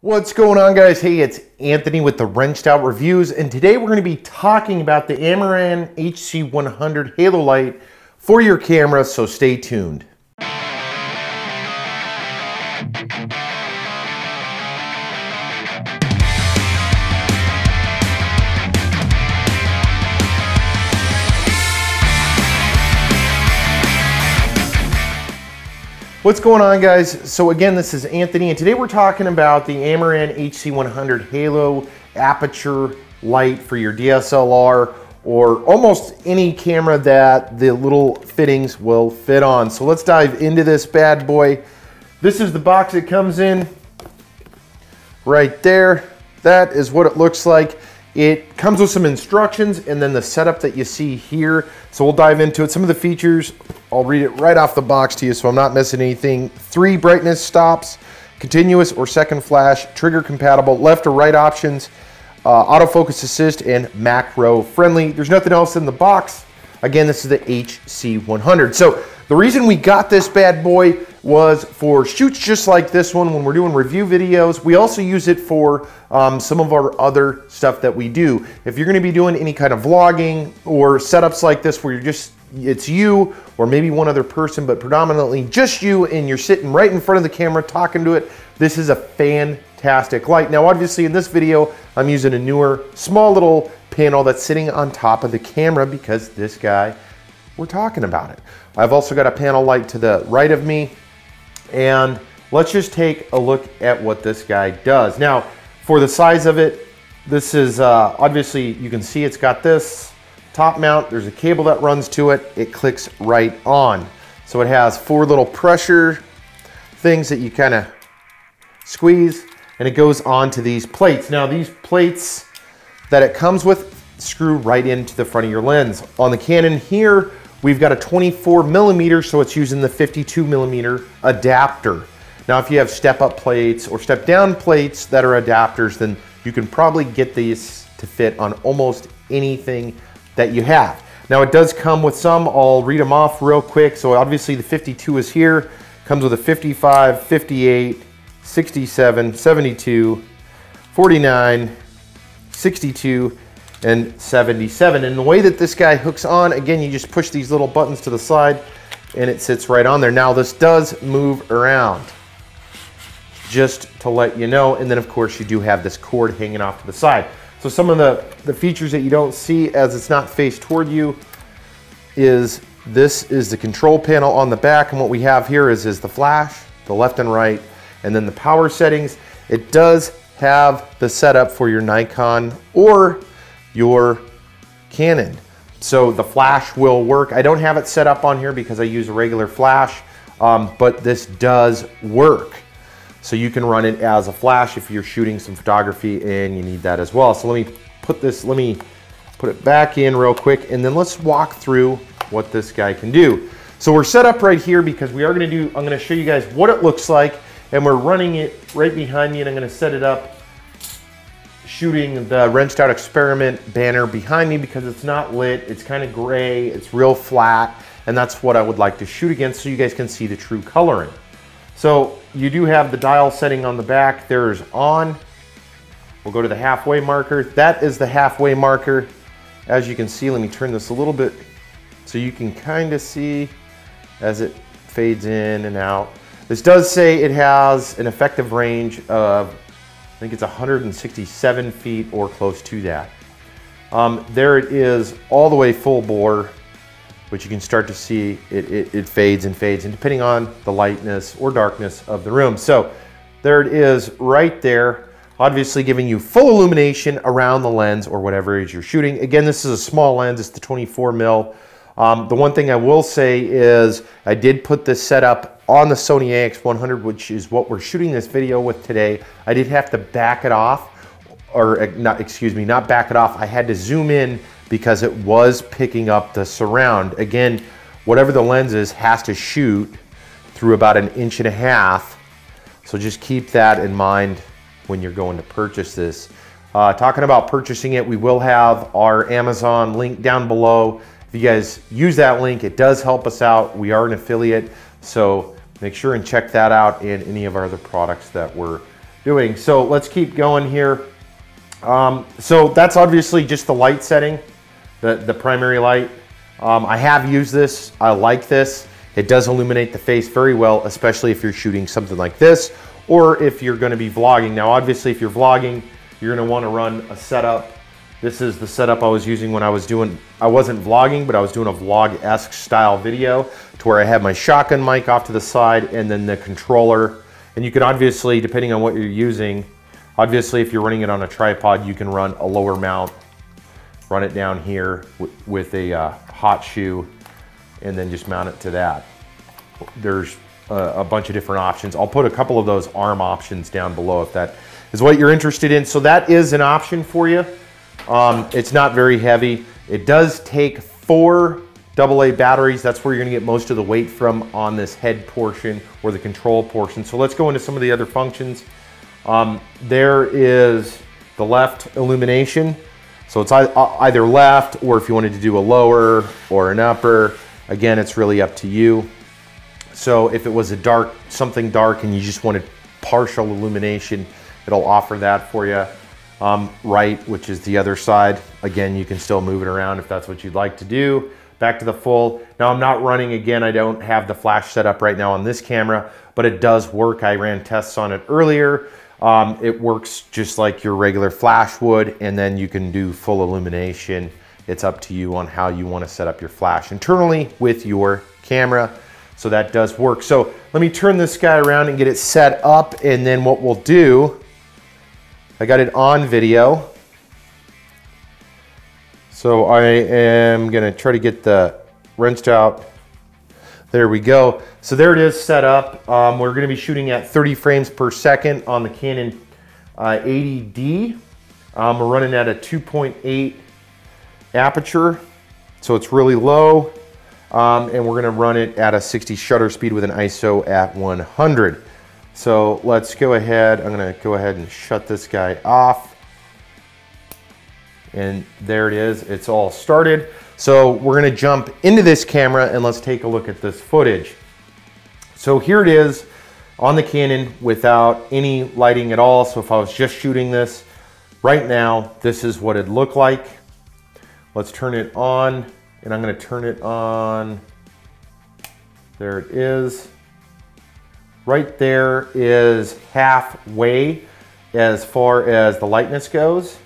What's going on, guys? Hey, it's Anthony with the Wrenched Out Reviews, and today we're going to be talking about the Apature HC100 Halo Light for your camera, so stay tuned. What's going on, guys? So again, this is Anthony, and today we're talking about the Apature HC100 Halo Apature Light for your DSLR or almost any camera that the little fittings will fit on. So let's dive into this bad boy. This is the box it comes in right there. That is what it looks like. It comes with some instructions and then the setup that you see here. So we'll dive into it. Some of the features, I'll read it right off the box to you so I'm not missing anything. 3 brightness stops, continuous or second flash, trigger compatible, left or right options, autofocus assist, and macro friendly. There's nothing else in the box. Again, this is the HC100. So the reason we got this bad boy was for shoots just like this one when we're doing review videos. We also use it for some of our other stuff that we do. If you're gonna be doing any kind of vlogging or setups like this where it's you or maybe one other person, but predominantly just you, and you're sitting right in front of the camera talking to it, this is a fantastic light. Now, obviously in this video, I'm using a newer, small little panel that's sitting on top of the camera because this guy, we're talking about it. I've also got a panel light to the right of me, and let's just take a look at what this guy does. Now, for the size of it, this is obviously, you can see it's got this top mount. There's a cable that runs to it. It clicks right on. So it has 4 little pressure things that you kind of squeeze, and it goes onto these plates. Now, these plates that it comes with screw right into the front of your lens. On the Canon here, we've got a 24mm, so it's using the 52mm adapter. Now, if you have step-up plates or step-down plates that are adapters, then you can probably get these to fit on almost anything that you have. Now, it does come with some. I'll read them off real quick. So obviously the 52 is here. Comes with a 55, 58, 67, 72, 49, 62, and 77. And the way that this guy hooks on, again, you just push these little buttons to the side and it sits right on there. Now, this does move around, just to let you know. And then of course you do have this cord hanging off to the side. So some of the features that you don't see as it's not faced toward you is this is the control panel on the back, and what we have here is the flash, the left and right, and then the power settings. It does have the setup for your Nikon or your Canon. So the flash will work. I don't have it set up on here because I use a regular flash, but this does work. So you can run it as a flash if you're shooting some photography and you need that as well. So let me put it back in real quick, and then let's walk through what this guy can do. So we're set up right here because I'm gonna show you guys what it looks like, and we're running it right behind me, and I'm gonna set it up shooting the Wrenched Out Experiment banner behind me because it's not lit, it's kind of gray, it's real flat, and that's what I would like to shoot against so you guys can see the true coloring. So you do have the dial setting on the back. There's on. We'll go to the halfway marker. That is the halfway marker. As you can see, let me turn this a little bit so you can kind of see as it fades in and out. This does say it has an effective range of, I think it's 167 feet or close to that. There it is all the way full bore, which you can start to see it fades and fades, and depending on the lightness or darkness of the room. So there it is right there, obviously giving you full illumination around the lens or whatever it is you're shooting. Again, this is a small lens, it's the 24mm. The one thing I will say is I did put this setup on the Sony AX100, which is what we're shooting this video with today. I did have to back it off, or not back it off. I had to zoom in because it was picking up the surround. Again, whatever the lens is has to shoot through about 1.5 inches. So just keep that in mind when you're going to purchase this. Talking about purchasing it, we will have our Amazon link down below. If you guys use that link, it does help us out. We are an affiliate, so make sure and check that out and any of our other products that we're doing. So let's keep going here. So that's obviously just the light setting, the primary light. I have used this, I like this. It does illuminate the face very well, especially if you're shooting something like this, or if you're gonna be vlogging. Now, obviously, if you're vlogging, you're gonna wanna run a setup. This is the setup I was using when I wasn't vlogging, but I was doing a vlog-esque style video to where I had my shotgun mic off to the side and then the controller. And you can obviously, depending on what you're using, obviously if you're running it on a tripod, you can run a lower mount, run it down here with a hot shoe, and then just mount it to that. There's a bunch of different options. I'll put a couple of those arm options down below if that is what you're interested in. So that is an option for you. It's not very heavy. It does take 4 AA batteries. That's where you're gonna get most of the weight from on this head portion or the control portion. So let's go into some of the other functions. There is the left illumination. So it's either left, or if you wanted to do a lower or an upper, again, it's really up to you. So if it was a something dark and you just wanted partial illumination, it'll offer that for you. Right, which is the other side. Again, you can still move it around if that's what you'd like to do. Back to the full. Now I'm not running, again, I don't have the flash set up right now on this camera, but it does work. I ran tests on it earlier. It works just like your regular flash would, and then you can do full illumination. It's up to you on how you want to set up your flash internally with your camera. So that does work. So let me turn this guy around and get it set up, and then what we'll do, I got it on video. So I am gonna try to get the wrenched out. There we go. So there it is set up. We're gonna be shooting at 30 frames per second on the Canon 80D. We're running at a 2.8 aperture, so it's really low. And we're gonna run it at a 60 shutter speed with an ISO at 100. So let's go ahead, I'm gonna go ahead and shut this guy off. And there it is, it's all started. So we're gonna jump into this camera and let's take a look at this footage. So here it is on the Canon without any lighting at all. So if I was just shooting this right now, this is what it'd look like. Let's turn it on, and I'm gonna turn it on. There it is. Right there is halfway as far as the lightness goes.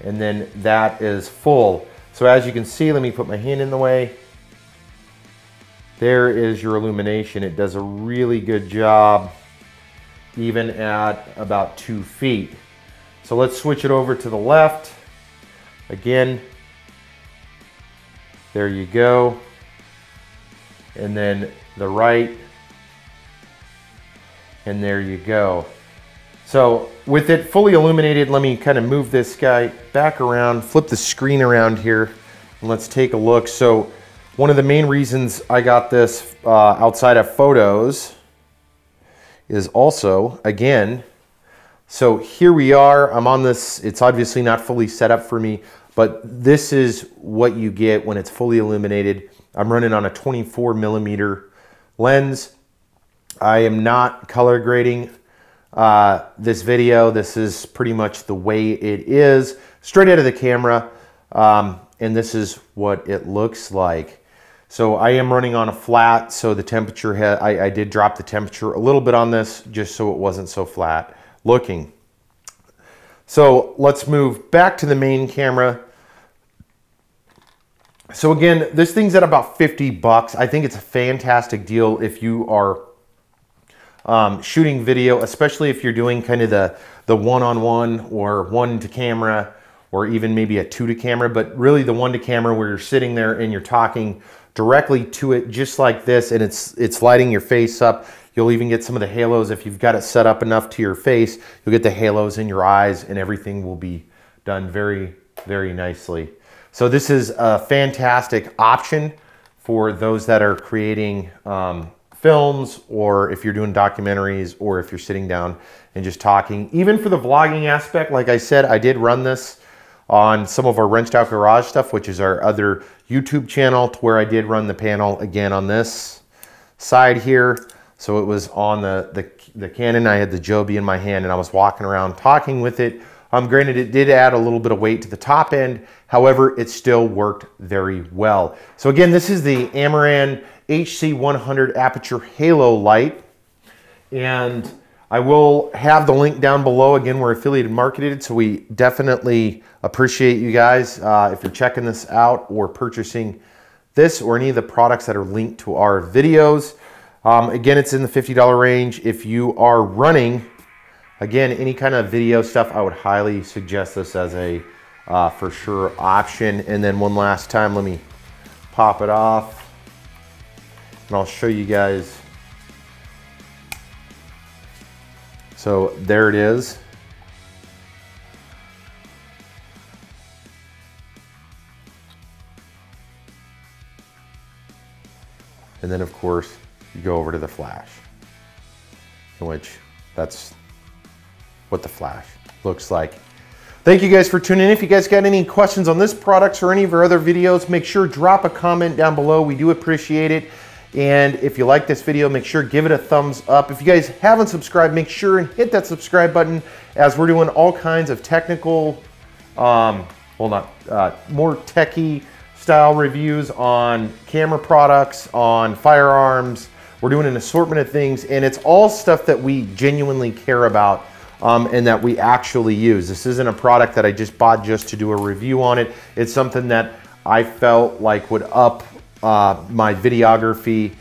And then that is full. So as you can see, let me put my hand in the way. There is your illumination. It does a really good job, even at about 2 feet. So let's switch it over to the left. Again, there you go. And then the right. And there you go. So with it fully illuminated, let me kind of move this guy back around, flip the screen around here, and let's take a look. So one of the main reasons I got this outside of photos is also, again, so here we are, I'm on this, it's obviously not fully set up for me, but this is what you get when it's fully illuminated. I'm running on a 24mm lens. I am not color grading this video. This is pretty much the way it is, straight out of the camera, and this is what it looks like. So I am running on a flat, so the temperature, I did drop the temperature a little bit on this just so it wasn't so flat looking. So let's move back to the main camera. So again, this thing's at about 50 bucks. I think it's a fantastic deal if you are shooting video, especially if you're doing kind of the one-on-one or one to camera, or even maybe a 2 to camera, but really the 1 to camera where you're sitting there and you're talking directly to it just like this, and it's lighting your face up. You'll even get some of the halos if you've got it set up enough to your face. You'll get the halos in your eyes, and everything will be done very, very nicely. So this is a fantastic option for those that are creating films, or if you're doing documentaries, or if you're sitting down and just talking. Even for the vlogging aspect, like I said, I did run this on some of our Wrenched Out Garage stuff, which is our other YouTube channel, to where I did run the panel again on this side here. So it was on the Canon. I had the Joby in my hand and I was walking around talking with it. Granted, it did add a little bit of weight to the top end. However, it still worked very well. So again, this is the Amaran HC100 Apature Halo Light. And I will have the link down below. Again, we're affiliated marketed, so we definitely appreciate you guys if you're checking this out or purchasing this or any of the products that are linked to our videos. Again, it's in the $50 range. If you are running, again, any kind of video stuff, I would highly suggest this as a for sure option. And then one last time, let me pop it off and I'll show you guys. So there it is. And then of course, you go over to the flash, in which that's what the flash looks like. Thank you guys for tuning in. If you guys got any questions on this product or any of our other videos, make sure drop a comment down below. We do appreciate it. And if you like this video, make sure give it a thumbs up. If you guys haven't subscribed, make sure and hit that subscribe button, as we're doing all kinds of technical, more techie style reviews on camera products, on firearms. We're doing an assortment of things, and it's all stuff that we genuinely care about and that we actually use. This isn't a product that I just bought just to do a review on it. It's something that I felt like would up my videography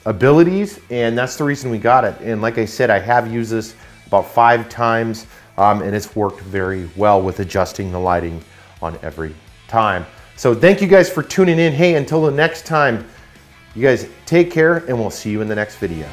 abilities, and that's the reason we got it. And like I said, I have used this about 5 times, and it's worked very well with adjusting the lighting on every time. So thank you guys for tuning in. Hey, until the next time, you guys take care, and we'll see you in the next video.